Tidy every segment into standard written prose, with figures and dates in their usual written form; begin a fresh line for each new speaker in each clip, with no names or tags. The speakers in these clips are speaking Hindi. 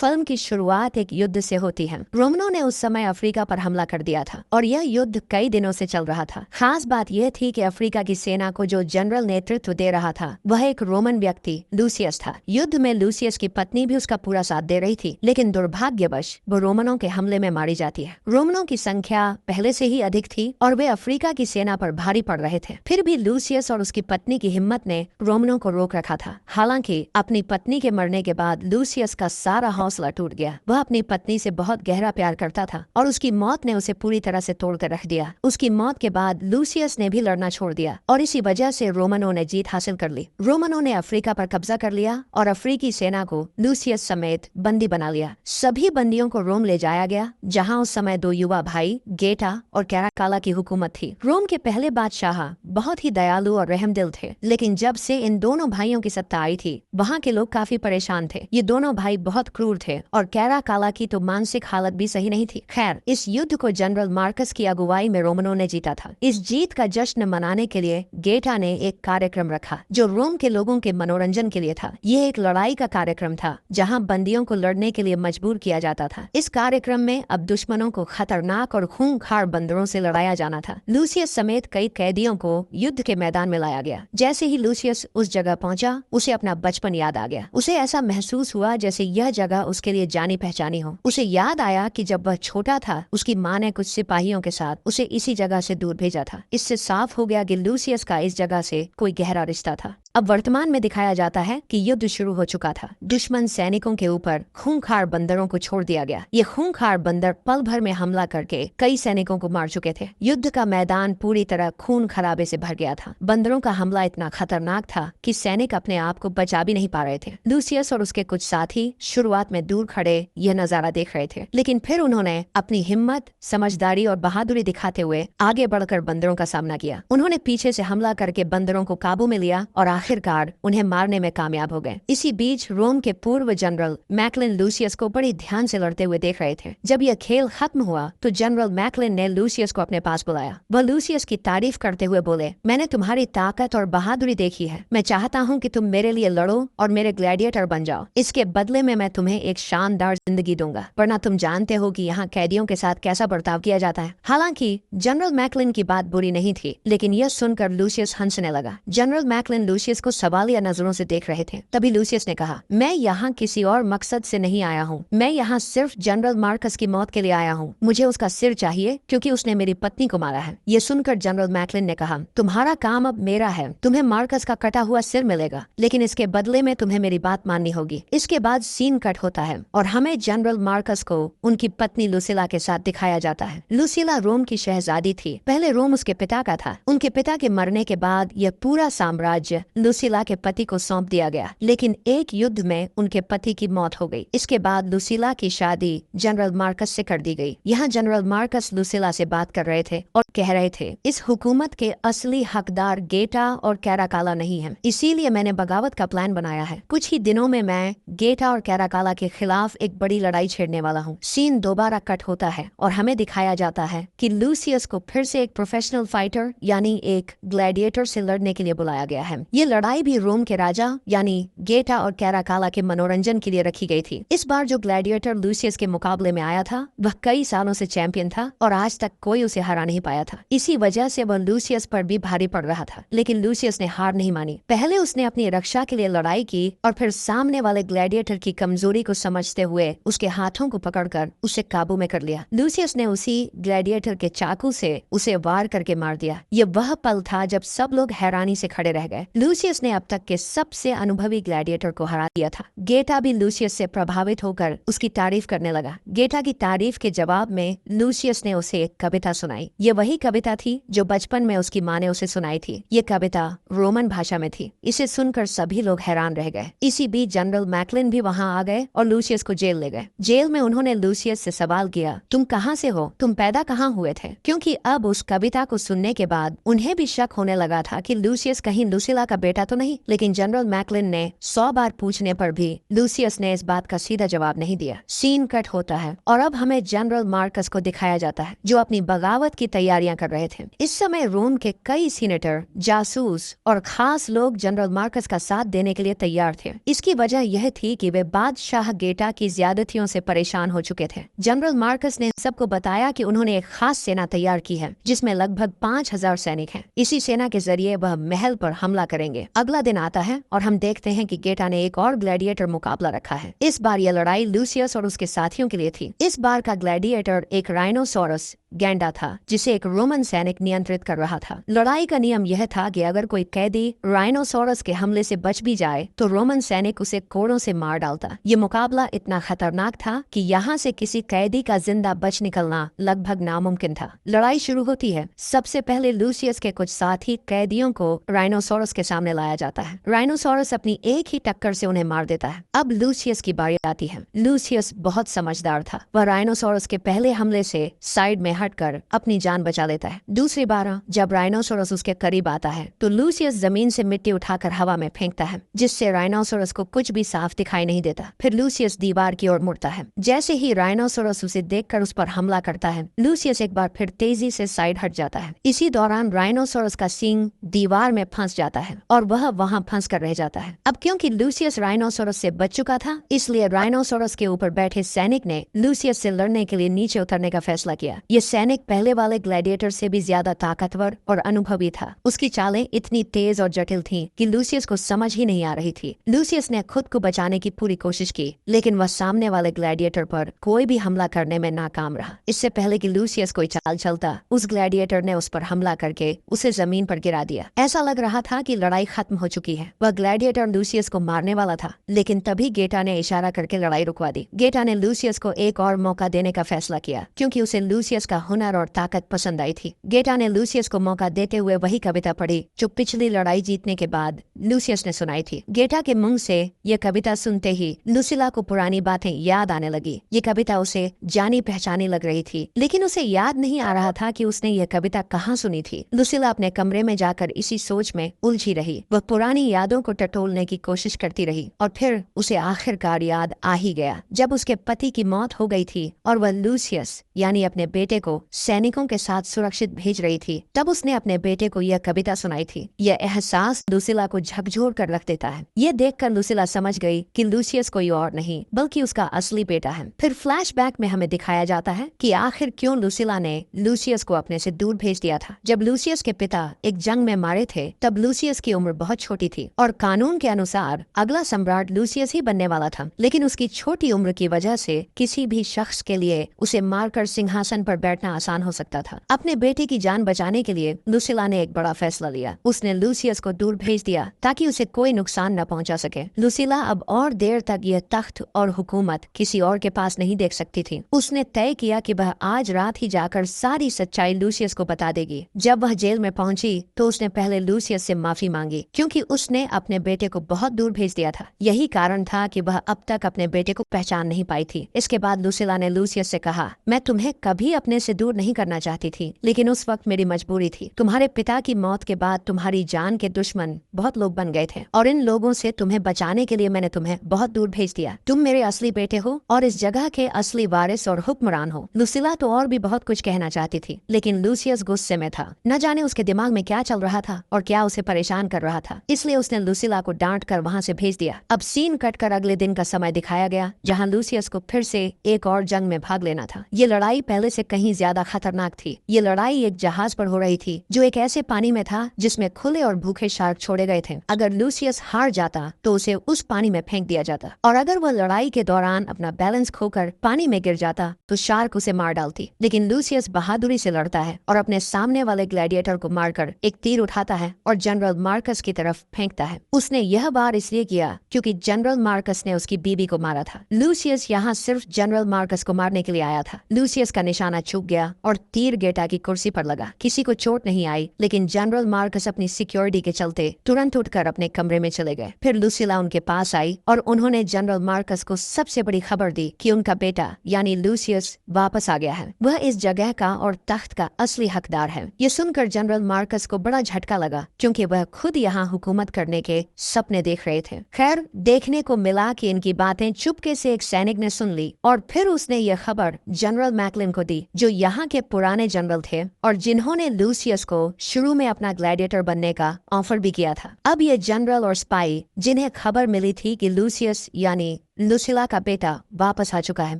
फिल्म की शुरुआत एक युद्ध से होती है। रोमनों ने उस समय अफ्रीका पर हमला कर दिया था और यह युद्ध कई दिनों से चल रहा था। खास बात यह थी कि अफ्रीका की सेना को जो जनरल नेतृत्व दे रहा था वह एक रोमन व्यक्ति लूसियस था। युद्ध में लूसियस की पत्नी भी उसका पूरा साथ दे रही थी, लेकिन दुर्भाग्यवश वो रोमनों के हमले में मारी जाती है। रोमनों की संख्या पहले से ही अधिक थी और वे अफ्रीका की सेना पर भारी पड़ रहे थे। फिर भी लूसियस और उसकी पत्नी की हिम्मत ने रोमनों को रोक रखा था। हालांकि अपनी पत्नी के मरने के बाद लूसियस का सारा हौसला टूट गया। वह अपनी पत्नी से बहुत गहरा प्यार करता था और उसकी मौत ने उसे पूरी तरह से तोड़ कर रख दिया। उसकी मौत के बाद लूसियस ने भी लड़ना छोड़ दिया और इसी वजह से रोमनों ने जीत हासिल कर ली। रोमनों ने अफ्रीका पर कब्जा कर लिया और अफ्रीकी सेना को लूसियस समेत बंदी बना लिया। सभी बंदियों को रोम ले जाया गया, जहाँ उस समय दो युवा भाई गेटा और कैराकाला की हुकूमत थी। रोम के पहले बादशाह बहुत ही दयालु और रहमदिल थे, लेकिन जब से इन दोनों भाइयों की सत्ता आई थी वहाँ के लोग काफी परेशान थे। ये दोनों भाई बहुत क्रूर थे और कैराकाला की तो मानसिक हालत भी सही नहीं थी। खैर, इस युद्ध को जनरल मार्कस की अगुवाई में रोमनों ने जीता था। इस जीत का जश्न मनाने के लिए गेटा ने एक कार्यक्रम रखा जो रोम के लोगों के मनोरंजन के लिए था। यह एक लड़ाई का कार्यक्रम था जहाँ बंदियों को लड़ने के लिए मजबूर किया जाता था। इस कार्यक्रम में अब दुश्मनों को खतरनाक और खूंखार बंदरों से लड़ाया जाना था। लूसियस समेत कई कैदियों को युद्ध के मैदान में लाया गया। जैसे ही लूसियस उस जगह पहुंचा, उसे अपना बचपन याद आ गया। उसे ऐसा महसूस हुआ जैसे यह जगह उसके लिए जानी पहचानी हो। उसे याद आया कि जब वह छोटा था उसकी माँ ने कुछ सिपाहियों के साथ उसे इसी जगह से दूर भेजा था। इससे साफ हो गया कि लूसियस का इस जगह से कोई गहरा रिश्ता था। अब वर्तमान में दिखाया जाता है कि युद्ध शुरू हो चुका था। दुश्मन सैनिकों के ऊपर खूंखार बंदरों को छोड़ दिया गया। ये खूंखार बंदर पल भर में हमला करके कई सैनिकों को मार चुके थे। युद्ध का मैदान पूरी तरह खून खराबे से भर गया था। बंदरों का हमला इतना खतरनाक था कि सैनिक अपने आप को बचा भी नहीं पा रहे थे। लूसियस और उसके कुछ साथी शुरुआत में दूर खड़े यह नजारा देख रहे थे, लेकिन फिर उन्होंने अपनी हिम्मत, समझदारी और बहादुरी दिखाते हुए आगे बढ़कर बंदरों का सामना किया। उन्होंने पीछे से हमला करके बंदरों को काबू में लिया और आखिरकार उन्हें मारने में कामयाब हो गए। इसी बीच रोम के पूर्व जनरल मैकलिन लूसियस को बड़ी ध्यान से लड़ते हुए देख रहे थे। जब यह खेल खत्म हुआ तो जनरल मैकलिन ने लूसियस को अपने पास बुलाया। वह लूसियस की तारीफ करते हुए बोले, मैंने तुम्हारी ताकत और बहादुरी देखी है। मैं चाहता हूँ कि तुम मेरे लिए लड़ो और मेरे ग्लैडिएटर बन जाओ। इसके बदले में मैं तुम्हें एक शानदार जिंदगी दूंगा, वरना तुम जानते हो कि यहाँ कैदियों के साथ कैसा बर्ताव किया जाता है। हालांकि जनरल मैकलिन की बात बुरी नहीं थी, लेकिन यह सुनकर लूसियस हंसने लगा। जनरल मैकलिन लूसियस को सवालिया नजरों से देख रहे थे। तभी लूसियस ने कहा, मैं यहाँ किसी और मकसद से नहीं आया हूँ। मैं यहाँ सिर्फ जनरल मार्कस की मौत के लिए आया हूँ। मुझे उसका सिर चाहिए क्योंकि उसने मेरी पत्नी को मारा है। ये सुनकर जनरल मैकलिन ने कहा, तुम्हारा काम अब मेरा है। तुम्हें मार्कस का कटा हुआ सिर मिलेगा, लेकिन इसके बदले में तुम्हें मेरी बात माननी होगी। इसके बाद सीन कट होता है और हमें जनरल मार्कस को उनकी पत्नी लुसिला के साथ दिखाया जाता है। लुसिला रोम की शहजादी थी। पहले रोम उसके पिता का था। उनके पिता के मरने के बाद यह पूरा साम्राज्य लुसिला के पति को सौंप दिया गया, लेकिन एक युद्ध में उनके पति की मौत हो गई। इसके बाद लुसिला की शादी जनरल मार्कस से कर दी गई। यहाँ जनरल मार्कस लुसिला से बात कर रहे थे और कह रहे थे, इस हुकूमत के असली हकदार गेटा और कैराकाला नहीं है, इसीलिए मैंने बगावत का प्लान बनाया है। कुछ ही दिनों में मैं गेटा और कैराकाला के खिलाफ एक बड़ी लड़ाई छेड़ने वाला हूँ। सीन दोबारा कट होता है और हमें दिखाया जाता है कि लूसियस को फिर से एक प्रोफेशनल फाइटर यानी एक ग्लैडिएटर से लड़ने के लिए बुलाया गया है। ये लड़ाई भी रोम के राजा यानी गेटा और कैराकाला के मनोरंजन के लिए रखी गई थी। इस बार जो ग्लैडिएटर लूसियस के मुकाबले में आया था वह कई सालों से चैंपियन था और आज तक कोई उसे हरा नहीं पाया था। इसी वजह से वह लूसियस पर भी भारी पड़ रहा था, लेकिन लूसियस ने हार नहीं मानी। पहले उसने अपनी रक्षा के लिए लड़ाई की और फिर सामने वाले ग्लैडिएटर की कमजोरी को समझते हुए उसके हाथों को पकड़कर उसे काबू में कर लिया। लूसियस ने उसी ग्लैडिएटर के चाकू से उसे वार करके मार दिया। ये वह पल था जब सब लोग हैरानी से खड़े रह गए। लूसियस ने अब तक के सबसे अनुभवी ग्लैडिएटर को हरा दिया था। गेटा भी लूसियस से प्रभावित होकर उसकी तारीफ करने लगा। गेटा की तारीफ के जवाब में लूसियस ने उसे एक कविता सुनाई। ये वही कविता थी जो बचपन में उसकी माँ ने उसे सुनाई थी। ये कविता रोमन भाषा में थी। इसे सुनकर सभी लोग हैरान रह गए। इसी बीच जनरल मैकलिन भी वहाँ आ गए और लूसियस को जेल ले गए। जेल में उन्होंने लूसियस से सवाल किया, तुम कहाँ से हो? तुम पैदा कहाँ हुए थे? क्योंकि अब उस कविता को सुनने के बाद उन्हें भी शक होने लगा था कि लूसियस कहीं लुसिला का बेटा तो नहीं? लेकिन जनरल मैकलिन ने 100 बार पूछने पर भी लूसियस ने इस बात का सीधा जवाब नहीं दिया। सीन कट होता है और अब हमें जनरल मार्कस को दिखाया जाता है जो अपनी बगावत की तैयारियां कर रहे थे। इस समय रोम के कई सीनेटर, जासूस और खास लोग जनरल मार्कस का साथ देने के लिए तैयार थे। इसकी वजह यह थी कि वे बादशाह गेटा की ज्यादतियों से परेशान हो चुके थे। जनरल मार्कस ने सबको बताया कि उन्होंने एक खास सेना तैयार की है जिसमें लगभग 5000 सैनिक हैं। इसी सेना के जरिए वह महल पर हमला करेंगे। अगला दिन आता है और हम देखते हैं कि गेटा ने एक और ग्लैडिएटर मुकाबला रखा है। इस बार यह लड़ाई लूसियस और उसके साथियों के लिए थी। इस बार का ग्लैडिएटर एक राइनोसोरस गैंडा था जिसे एक रोमन सैनिक नियंत्रित कर रहा था। लड़ाई का नियम यह था कि अगर कोई कैदी राइनोसोरस के हमले से बच भी जाए तो रोमन सैनिक उसे कोड़ों से मार डालता। ये मुकाबला इतना खतरनाक था कि यहाँ से किसी कैदी का जिंदा बच निकलना लगभग नामुमकिन था। लड़ाई शुरू होती है। सबसे पहले लूसियस के कुछ साथी कैदियों को राइनोसोरस के सामने लाया जाता है। राइनोसोरस अपनी एक ही टक्कर से उन्हें मार देता है। अब लूसियस की बारी आती है। लूसियस बहुत समझदार था। वह राइनोसोरस के पहले हमले से साइड में हटकर अपनी जान बचा लेता है। दूसरी बार जब राइनोसोरस उसके करीब आता है तो लूसियस जमीन से मिट्टी उठाकर हवा में फेंकता है जिससे राइनोसोरस को कुछ भी साफ दिखाई नहीं देता। फिर लूसियस दीवार की ओर मुड़ता है। जैसे ही राइनोसोरस उसे देखकर उस पर हमला करता है लूसियस एक बार फिर तेजी से साइड हट जाता है। इसी दौरान राइनोसोरस का सींग दीवार में फंस जाता है और वह वहां फंस कर रह जाता है। अब क्योंकि लूसियस राइनोसोरस से बच चुका था इसलिए राइनोसोरस के ऊपर बैठे सैनिक ने लूसियस से लड़ने के लिए नीचे उतरने का फैसला किया। ये सैनिक पहले वाले ग्लैडिएटर से भी ज्यादा ताकतवर और अनुभवी था। उसकी चालें इतनी तेज और जटिल थीं कि लूसियस को समझ ही नहीं आ रही थी। लूसियस ने खुद को बचाने की पूरी कोशिश की लेकिन वह सामने वाले ग्लैडिएटर पर कोई भी हमला करने में नाकाम रहा। इससे पहले कि लूसियस कोई चाल चलता उस ग्लैडिएटर ने उस पर हमला करके उसे जमीन पर गिरा दिया। ऐसा लग रहा था कि लड़ाई खत्म हो चुकी है। वह ग्लैडिएटर लूसियस को मारने वाला था लेकिन तभी गेटा ने इशारा करके लड़ाई रुकवा दी। गेटा ने लूसियस को एक और मौका देने का फैसला किया क्योंकि उसे लूसियस का हुनर और ताकत पसंद आई थी। गेटा ने लूसियस को मौका देते हुए वही कविता पढ़ी जो पिछली लड़ाई जीतने के बाद लूसियस ने सुनाई थी। गेटा के मुंह से यह कविता सुनते ही लुसिला को पुरानी बातें याद आने लगी। ये कविता उसे जानी पहचानी लग रही थी लेकिन उसे याद नहीं आ रहा था कि उसने यह कविता कहाँ सुनी थी। लुसिला अपने कमरे में जाकर इसी सोच में उलझी रही। वह पुरानी यादों को टटोलने की कोशिश करती रही और फिर उसे आखिरकार याद आ ही गया जब उसके पति की मौत हो गई थी और वह लूसियस यानी अपने बेटे को सैनिकों के साथ सुरक्षित भेज रही थी। तब उसने अपने बेटे को यह कविता सुनाई थी। यह एहसास लुसिला को झकझोर कर रख देता है। यह देखकर लुसिला समझ गई कि लूसियस कोई और नहीं बल्कि उसका असली बेटा है। फिर फ्लैशबैक में हमें दिखाया जाता है कि आखिर क्यों लुसिला ने लूसियस को अपने से दूर भेज दिया था। जब लूसियस के पिता एक जंग में मारे थे तब लूसियस की उम्र बहुत छोटी थी और कानून के अनुसार अगला सम्राट लूसियस ही बनने वाला था। लेकिन उसकी छोटी उम्र की वजह से किसी भी शख्स के लिए उसे मारकर सिंहासन पर बैठना आसान हो सकता था। अपने बेटे की जान बचाने के लिए लुसिला ने एक बड़ा फैसला लिया। उसने लूसियस को दूर भेज दिया ताकि उसे कोई नुकसान न पहुंचा सके। लुसिला अब और देर तक यह तख्त और हुकूमत किसी और के पास नहीं देख सकती थी। उसने तय किया कि वह आज रात ही जाकर सारी सच्चाई लूसियस को बता देगी। जब वह जेल में पहुंची तो उसने पहले लूसियस से माफी मांगी क्योंकि उसने अपने बेटे को बहुत दूर भेज दिया था। यही कारण था कि वह अब तक अपने बेटे को पहचान नहीं पाई थी। इसके बाद लुसिला ने लूसियस से कहा, मैं तुम्हें कभी अपने से दूर नहीं करना चाहती थी लेकिन उस वक्त मेरी मजबूरी थी। तुम्हारे पिता की मौत के बाद तुम्हारी जान के दुश्मन बहुत लोग बन गए थे और इन लोगों से तुम्हें बचाने के लिए मैंने तुम्हें बहुत दूर भेज दिया। तुम मेरे असली बेटे हो और इस जगह के असली वारिस और हुक्मरान हो। लुसिला तो और भी बहुत कुछ कहना चाहती थी लेकिन लूसियस गुस्से में था। न जाने उसके दिमाग में क्या चल रहा था और क्या उसे परेशान कर रहा था, इसलिए उसने लुसिला को डांट कर वहाँ से भेज दिया। अब सीन कट कर अगले दिन का समय दिखाया गया जहाँ लूसियस को फिर से एक और जंग में भाग लेना था। ये लड़ाई पहले से कहीं ज्यादा खतरनाक थी। ये लड़ाई एक जहाज पर हो रही थी जो एक ऐसे पानी में था जिसमें खुले और भूखे शार्क छोड़े गए थे। अगर लूसियस हार जाता तो उसे उस पानी में फेंक दिया जाता और अगर वह लड़ाई के दौरान अपना बैलेंस खोकर पानी में गिर जाता तो शार्क उसे मार डालती। लेकिन लूसियस बहादुरी से लड़ता है और अपने सामने वाले ग्लैडिएटर को मारकर एक तीर उठाता है और जनरल मार्कस की तरफ फेंकता है। उसने यह बार इसलिए किया क्योंकि जनरल मार्कस ने उसकी बीबी को मारा था। लूसियस यहाँ सिर्फ जनरल मार्कस को मारने के लिए आया था। लूसियस का निशाना चूक रुक गया और तीर गेटा की कुर्सी पर लगा। किसी को चोट नहीं आई, लेकिन जनरल मार्कस अपनी सिक्योरिटी के चलते तुरंत उठकर अपने कमरे में चले गए। फिर लूसिला उनके पास आई और उन्होंने जनरल मार्कस को सबसे बड़ी खबर दी कि उनका बेटा यानी लूसियस वापस आ गया है। वह इस जगह का और तख्त का असली हकदार है। ये सुनकर जनरल मार्कस को बड़ा झटका लगा, क्योंकि वह खुद यहाँ हुकूमत करने के सपने देख रहे थे। खैर, देखने को मिला कि इनकी बातें चुपके से एक सैनिक ने सुन ली और फिर उसने यह खबर जनरल मैकलिन को दी, जो यहाँ के पुराने जनरल थे और जिन्होंने लूसियस को शुरू में अपना ग्लैडिएटर बनने का ऑफर भी किया था। अब ये जनरल और स्पाई जिन्हें खबर मिली थी कि लूसियस यानी लूसिला का बेटा वापस आ चुका है,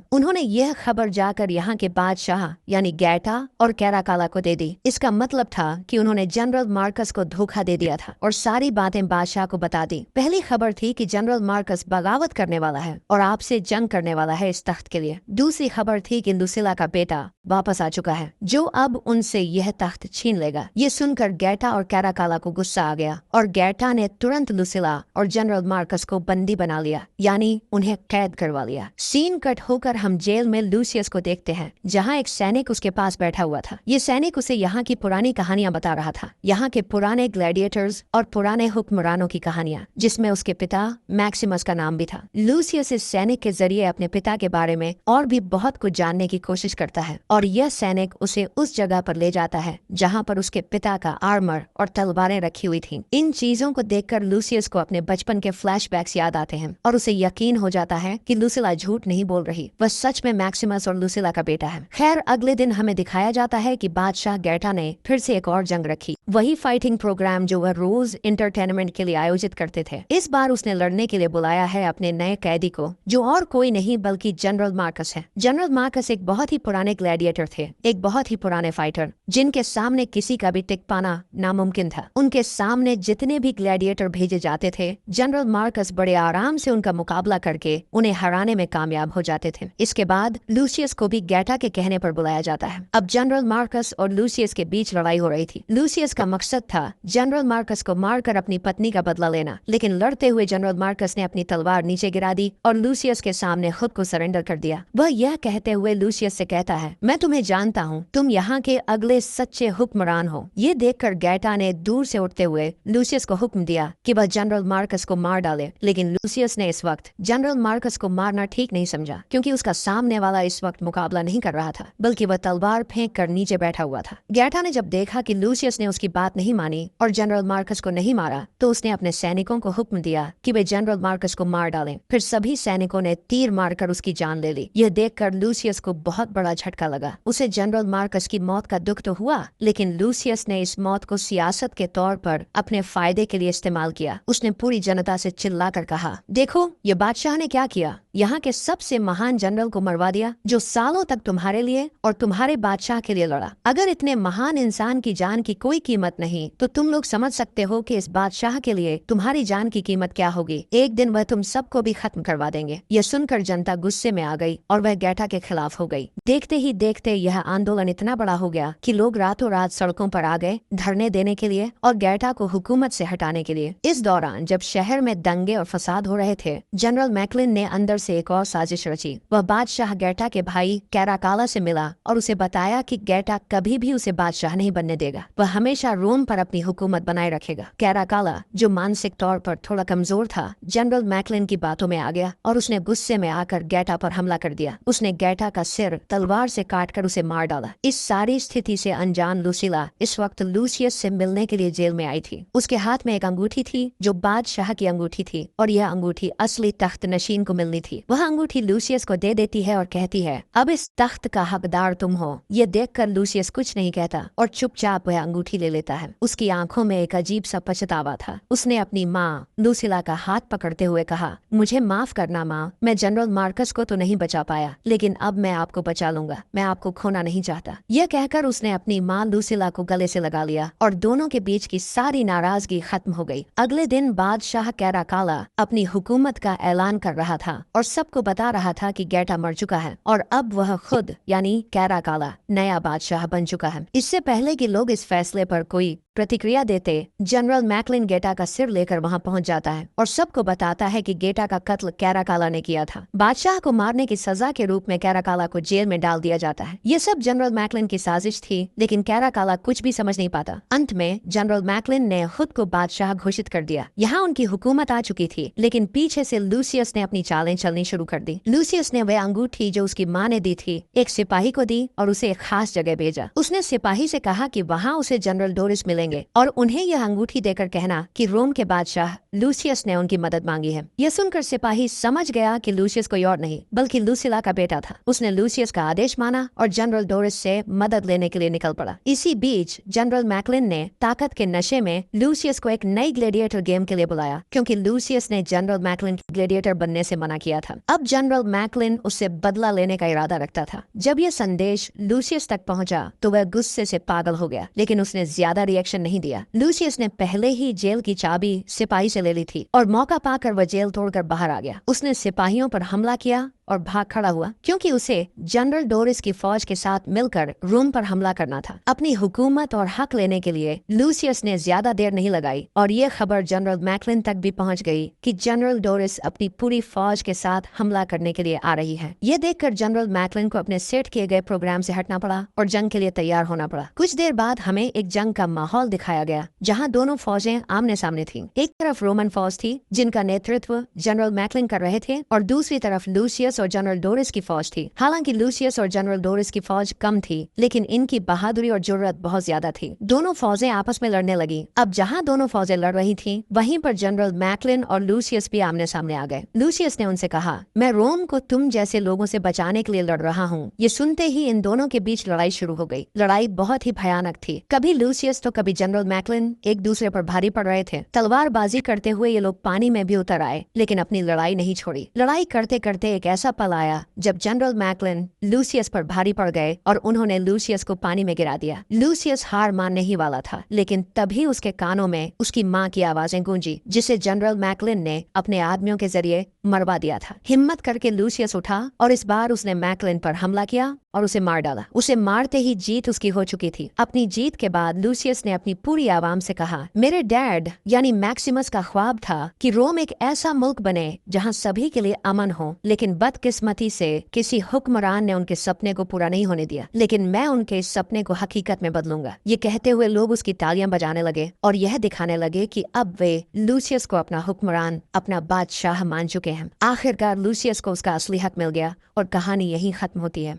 उन्होंने यह खबर जाकर यहाँ के बादशाह यानी गैटा और कैराकाला को दे दी। इसका मतलब था कि उन्होंने जनरल मार्कस को धोखा दे दिया था और सारी बातें बादशाह को बता दी। पहली खबर थी कि जनरल मार्कस बगावत करने वाला है और आपसे जंग करने वाला है इस तख्त के लिए। दूसरी खबर थी कि लूसिला का बेटा वापस आ चुका है, जो अब उनसे यह तख्त छीन लेगा। ये सुनकर गैटा और कैराकाला को गुस्सा आ गया और गैटा ने तुरंत लूसिला और जनरल मार्कस को बंदी बना लिया, यानी उन्हें कैद करवा लिया। सीन कट होकर हम जेल में लूसियस को देखते हैं, जहाँ एक सैनिक उसके पास बैठा हुआ था। ये सैनिक उसे यहाँ की पुरानी कहानियां बता रहा था, यहाँ के पुराने ग्लैडिएटर्स और पुराने हुक्मरानों की कहानियां, जिसमें उसके पिता मैक्सिमस का नाम भी था। लूसियस इस सैनिक के जरिए अपने पिता के बारे में और भी बहुत कुछ जानने की कोशिश करता है और यह सैनिक उसे उस जगह पर ले जाता है जहाँ पर उसके पिता का आर्मर और तलवारें रखी हुई थी। इन चीजों को देखकर लूसियस को अपने बचपन के फ्लैशबैक्स याद आते हैं और उसे यकीन हो जाता है कि लूसिला झूठ नहीं बोल रही, वह सच में मैक्सिमस और लूसिला का बेटा है। खैर, अगले दिन हमें दिखाया जाता है कि बादशाह गैटा ने फिर से एक और जंग रखी, वही फाइटिंग प्रोग्राम जो वह रोज इंटरटेनमेंट के लिए आयोजित करते थे। इस बार उसने लड़ने के लिए बुलाया है अपने नए कैदी को, जो और कोई नहीं बल्कि जनरल मार्कस है। जनरल मार्कस एक बहुत ही पुराने ग्लैडिएटर थे, एक बहुत ही पुराने फाइटर, जिनके सामने किसी का भी टिक पाना नामुमकिन था। उनके सामने जितने भी ग्लैडिएटर भेजे जाते थे, जनरल मार्कस बड़े आराम से उनका मुकाबला करके उन्हें हराने में कामयाब हो जाते थे। इसके बाद लूसियस को भी गैटा के कहने पर बुलाया जाता है। अब जनरल मार्कस और लूसियस के बीच लड़ाई हो रही थी। लूसियस का मकसद था जनरल मार्कस को मारकर अपनी पत्नी का बदला लेना, लेकिन लड़ते हुए जनरल मार्कस ने अपनी तलवार नीचे गिरा दी और लूसियस के सामने खुद को सरेंडर कर दिया। वह यह कहते हुए लूसियस से कहता है, मैं तुम्हें जानता हूँ, तुम यहाँ के अगले सच्चे हुक्मरान हो। ये देखकर गैटा ने दूर से उठते हुए लूसियस को हुक्म दिया कि वह जनरल मार्कस को मार डाले, लेकिन लूसियस ने इस वक्त जनरल मार्कस को मारना ठीक नहीं समझा, क्योंकि उसका सामने वाला इस वक्त मुकाबला नहीं कर रहा था, बल्कि वह तलवार फेंक कर नीचे बैठा हुआ था। गैटा ने जब देखा कि लूसियस ने उसकी बात नहीं मानी और जनरल मार्कस को नहीं मारा, तो उसने अपने सैनिकों को हुक्म दिया कि वे जनरल मार्कस को मार डालें। फिर सभी सैनिकों ने तीर मारकर उसकी जान ले ली। यह देखकर लूसियस को बहुत बड़ा झटका लगा। उसे जनरल मार्कस की मौत का दुख तो हुआ, लेकिन लूसियस ने इस मौत को सियासत के तौर पर अपने फायदे के लिए इस्तेमाल किया। उसने पूरी जनता से चिल्लाकर कहा, देखो ये बादशाह ने क्या किया, यहाँ के सबसे महान जनरल को मरवा दिया, जो सालों तक तुम्हारे लिए और तुम्हारे बादशाह के लिए लड़ा। अगर इतने महान इंसान की जान की कोई कीमत नहीं, तो तुम लोग समझ सकते हो कि इस बादशाह के लिए तुम्हारी जान की कीमत क्या होगी। एक दिन वह तुम सबको भी खत्म करवा देंगे। यह सुनकर जनता गुस्से में आ गई और वह गैटा के खिलाफ हो गई। देखते ही देखते यह आंदोलन इतना बड़ा हो गया कि लोग रातों रात सड़कों पर आ गए धरने देने के लिए और गैटा को हुकूमत से हटाने के लिए। इस दौरान जब शहर में दंगे और फसाद हो रहे थे, जनरल मैकलिन ने अंदर से एक और साजिश रची। वह बादशाह गैटा के भाई कैराकाला से मिला और उसे बताया कि गैटा कभी भी उसे बादशाह नहीं बनने देगा, वह हमेशा रोम पर अपनी हुकूमत बनाए रखेगा। कैराकाला, जो मानसिक तौर पर थोड़ा कमजोर था, जनरल मैकलिन की बातों में आ गया और उसने गुस्से में आकर गैटा पर हमला कर दिया। उसने गैटा का सिर तलवार से काटकर उसे मार डाला। इस सारी स्थिति से अनजान लूसिला इस वक्त लूसियस से मिलने के लिए जेल में आई थी। उसके हाथ में एक अंगूठी थी जो बादशाह की अंगूठी थी और यह अंगूठी असली तख्त नशीन को मिलनी थी। वह अंगूठी लूसियस को दे देती है और कहती है, अब इस तख्त का हकदार तुम हो। ये देखकर लूसियस कुछ नहीं कहता और चुपचाप वह अंगूठी ले लेता है। उसकी आंखों में एक अजीब सा पछतावा था। उसने अपनी माँ लूसिला का हाथ पकड़ते हुए कहा, मुझे माफ करना माँ, मैं जनरल मार्कस को तो नहीं बचा पाया, लेकिन अब मैं आपको बचा लूंगा, मैं आपको खोना नहीं चाहता। यह कहकर उसने अपनी माँ लूसिला को गले से लगा लिया और दोनों के बीच की सारी नाराजगी खत्म हो गई। अगले दिन बादशाह कैराकाला अपनी हुकूमत का ऐलान कर रहा था और सबको बता रहा था कि गैटा मर चुका है और अब वह खुद यानी कैराकाला नया बादशाह बन चुका है। इससे पहले कि लोग इस फैसले पर कोई प्रतिक्रिया देते जनरल मैकलिन गेटा का सिर लेकर वहां पहुंच जाता है और सबको बताता है कि गेटा का कत्ल कैराकाला ने किया था। बादशाह को मारने की सजा के रूप में कैराकाला को जेल में डाल दिया जाता है। ये सब जनरल मैकलिन की साजिश थी, लेकिन कैराकाला कुछ भी समझ नहीं पाता। अंत में जनरल मैकलिन ने खुद को बादशाह घोषित कर दिया। यहाँ उनकी हुकूमत आ चुकी थी, लेकिन पीछे से लूसियस ने अपनी चालें चलनी शुरू कर दी। लूसियस ने वह अंगूठी जो उसकी माँ ने दी थी एक सिपाही को दी और उसे एक खास जगह भेजा। उसने सिपाही से कहा कि वहाँ उसे जनरल डोरिस मिलेंगे और उन्हें यह अंगूठी देकर कहना कि रोम के बादशाह लूसियस ने उनकी मदद मांगी है। यह सुनकर सिपाही समझ गया कि लूसियस कोई और नहीं बल्कि लूसिला का बेटा था। उसने लूसियस का आदेश माना और जनरल डोरिस से मदद लेने के लिए निकल पड़ा। इसी बीच जनरल मैकलिन ने ताकत के नशे में लूसियस को एक नई ग्लेडिएटर गेम के लिए बुलाया, क्योंकि लूसियस ने जनरल मैकलिन ग्लेडिएटर बनने से मना किया था। अब जनरल मैकलिन उससे बदला लेने का इरादा रखता था। जब यह संदेश लूसियस तक पहुंचा तो वह गुस्से से पागल हो गया, लेकिन उसने ज्यादा रिएक्शन नहीं दिया। लूसियस ने पहले ही जेल की चाबी सिपाही से ले ली थी और मौका पाकर वह जेल तोड़कर बाहर आ गया। उसने सिपाहियों पर हमला किया और भाग खड़ा हुआ, क्योंकि उसे जनरल डोरिस की फौज के साथ मिलकर रोम पर हमला करना था। अपनी हुकूमत और हक लेने के लिए लूसियस ने ज्यादा देर नहीं लगाई और ये खबर जनरल मैकलिन तक भी पहुंच गई कि जनरल डोरिस अपनी पूरी फौज के साथ हमला करने के लिए आ रही है। ये देखकर जनरल मैकलिन को अपने सेट किए गए प्रोग्राम से हटना पड़ा और जंग के लिए तैयार होना पड़ा। कुछ देर बाद हमें एक जंग का माहौल दिखाया गया, जहाँ दोनों फौजें आमने सामने थीं। एक तरफ रोमन फौज थी जिनका नेतृत्व जनरल मैकलिन कर रहे थे और दूसरी तरफ लूसियस और जनरल डोरिस की फौज थी। हालांकि लूसियस और जनरल डोरिस की फौज कम थी, लेकिन इनकी बहादुरी और जुर्रत बहुत ज्यादा थी। दोनों फौजें आपस में लड़ने लगी। अब जहां दोनों फौजें लड़ रही थीं, वहीं पर जनरल मैकलिन और लूसियस भी आमने सामने आ गए। लूसियस ने उनसे कहा, मैं रोम को तुम जैसे लोगों से बचाने के लिए लड़ रहा हूँ। ये सुनते ही इन दोनों के बीच लड़ाई शुरू हो गई। लड़ाई बहुत ही भयानक थी। कभी लूसियस तो कभी जनरल मैकलिन एक दूसरे पर भारी पड़ रहे थे। तलवारबाजी करते हुए ये लोग पानी में भी उतर आए, लेकिन अपनी लड़ाई नहीं छोड़ी। लड़ाई करते करते एक ऐसा पल आया जब जनरल मैकलिन लूसियस पर भारी पड़ गए और उन्होंने लूसियस को पानी में गिरा दिया। लूसियस हार मानने ही वाला था, लेकिन तभी उसके कानों में उसकी माँ की आवाजें गूंजी, जिसे जनरल मैकलिन ने अपने आदमियों के जरिए मरवा दिया था। हिम्मत करके लूसियस उठा और इस बार उसने मैकलिन पर हमला किया और उसे मार डाला। उसे मारते ही जीत उसकी हो चुकी थी। अपनी जीत के बाद लूसियस ने अपनी पूरी आवाम से कहा, मेरे डैड यानी मैक्सिमस का ख्वाब था कि रोम एक ऐसा मुल्क बने जहां सभी के लिए अमन हो, लेकिन बदकिस्मती से किसी हुक्मरान ने उनके सपने को पूरा नहीं होने दिया। लेकिन मैं उनके इस सपने को हकीकत में बदलूंगा। ये कहते हुए लोग उसकी तालियां बजाने लगे और यह दिखाने लगे कि अब वे लूसियस को अपना हुक्मरान, अपना बादशाह मान चुके हैं। आखिरकार लूसियस को उसका असली हक मिल गया और कहानी यहीं खत्म होती है।